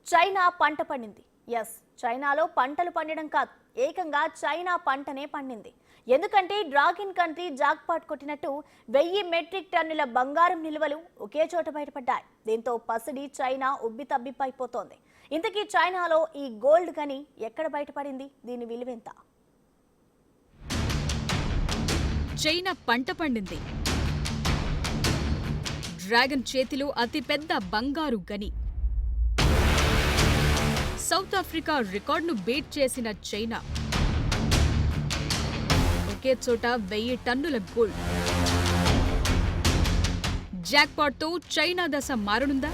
China పంట పండింది. చైనాలో పంటలు పండడం కాదు, ఏకంగా చైనా పంటనే పండింది. ఎందుకంటే డ్రాగన్ కంట్రీ జాక్పాట్ కొట్టినట్టు 1000 మెట్రిక్ టన్నుల బంగారం నిల్వలు ఒకే చోట బయటపడ్డాయి. దీంతో పసిడి చైనా ఉబ్బితబ్బిబ్బైపోతోంది. ఇంతకీ చైనాలో ఈ గోల్డ్ గని ఎక్కడ బయటపడింది? దీని విలువెంత? చైనా పంట పండింది. డ్రాగన్ చేతిలో అతిపెద్ద బంగారు గని. సౌత్ ఆఫ్రికా రికార్డును బీట్ చేసిన చైనా ఒకే చోట 1000 టన్నుల గోల్డ్. జాక్పాట్తో చైనా దశ మారనుందా?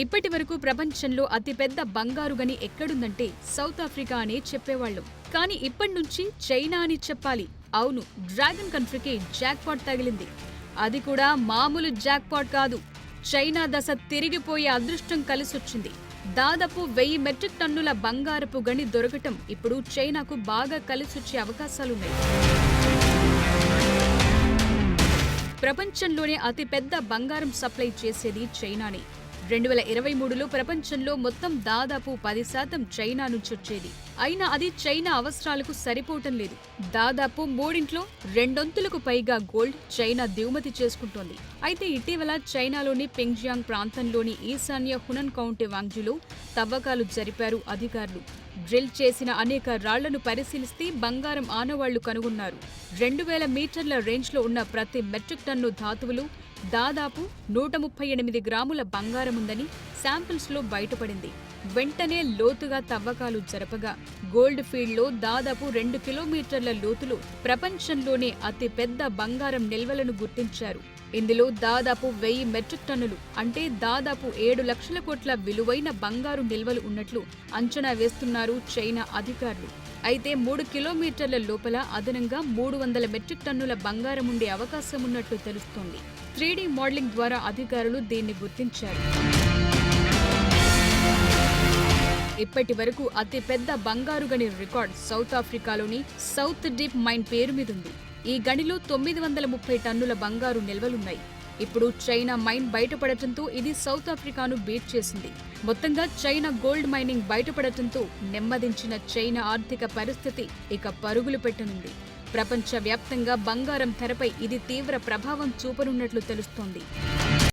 ఇప్పటి వరకు ప్రపంచంలో అతిపెద్ద బంగారు గని ఎక్కడుందంటే సౌత్ ఆఫ్రికా అనే చెప్పేవాళ్లు. కానీ ఇప్పటి నుంచి చైనా అని చెప్పాలి. అవును, డ్రాగన్ కంట్రీకి జాక్పాట్ తగిలింది. అది కూడా మామూలు జాక్పాట్ కాదు. చైనా దశ తిరిగిపోయే అదృష్టం కలిసొచ్చింది. దాదాపు 1000 మెట్రిక్ టన్నుల బంగారపు గని దొరకటం ఇప్పుడు చైనాకు బాగా కలిసొచ్చే అవకాశాలున్నాయి. ప్రపంచంలోనే అతిపెద్ద బంగారం సప్లై చేసేది చైనానే. 2023లో ప్రపంచంలో మొత్తం దాదాపు 10% చైనా నుంచి వచ్చేది. అయినా అది చైనా అవసరాలకు సరిపోవటం లేదు. దాదాపు మూడింట్లో రెండొంతులకు పైగా గోల్డ్ చైనా దిగుమతి చేసుకుంటోంది. అయితే ఇటీవల చైనాలోని పింగ్జియాంగ్ ప్రాంతంలోని ఈశాన్య హునన్ కౌంటీ వాంగ్జూలో తవ్వకాలు జరిపారు అధికారులు. డ్రిల్ చేసిన అనేక రాళ్లను పరిశీలిస్తే బంగారం ఆనవాళ్లు కనుగొన్నారు. 2000 మీటర్ల రేంజ్లో ఉన్న ప్రతి మెట్రిక్ టన్ను ధాతువులు దాదాపు 138 గ్రాముల బంగారముందని శాంపిల్స్లో బయటపడింది. వెంటనే లోతుగా తవ్వకాలు జరపగా గోల్డ్ ఫీల్డ్లో దాదాపు 2 కిలోమీటర్ల లోతులో ప్రపంచంలోనే అతిపెద్ద బంగారం నిల్వలను గుర్తించారు. ఇందులో దాదాపు 1000 మెట్రిక్ టన్నులు అంటే దాదాపు 7 లక్షల కోట్ల విలువైన బంగారు నిల్వలు ఉన్నట్లు అంచనా వేస్తున్నారు చైనా అధికారులు. అయితే 3 కిలోమీటర్ల లోపల అదనంగా 300 మెట్రిక్ టన్నుల బంగారం ఉండే అవకాశం ఉన్నట్లు తెలుస్తోంది. 3D మోడలింగ్ ద్వారా అధికారులు దీన్ని గుర్తించారు. ఇప్పటి వరకు అతిపెద్ద బంగారు గని రికార్డ్ సౌత్ ఆఫ్రికాలోని సౌత్ డీప్ మైన్ పేరు మీదుంది. ఈ గనిలో 930 టన్నుల బంగారు నిల్వలున్నాయి. ఇప్పుడు చైనా మైన్ బయటపడటంతో ఇది సౌత్ ఆఫ్రికాను బీట్ చేసింది. మొత్తంగా చైనా గోల్డ్ మైనింగ్ బయటపడటంతో నెమ్మదించిన చైనా ఆర్థిక పరిస్థితి ఇక పరుగులు పెట్టనుంది. ప్రపంచవ్యాప్తంగా బంగారం ధరపై ఇది తీవ్ర ప్రభావం చూపనున్నట్లు తెలుస్తోంది.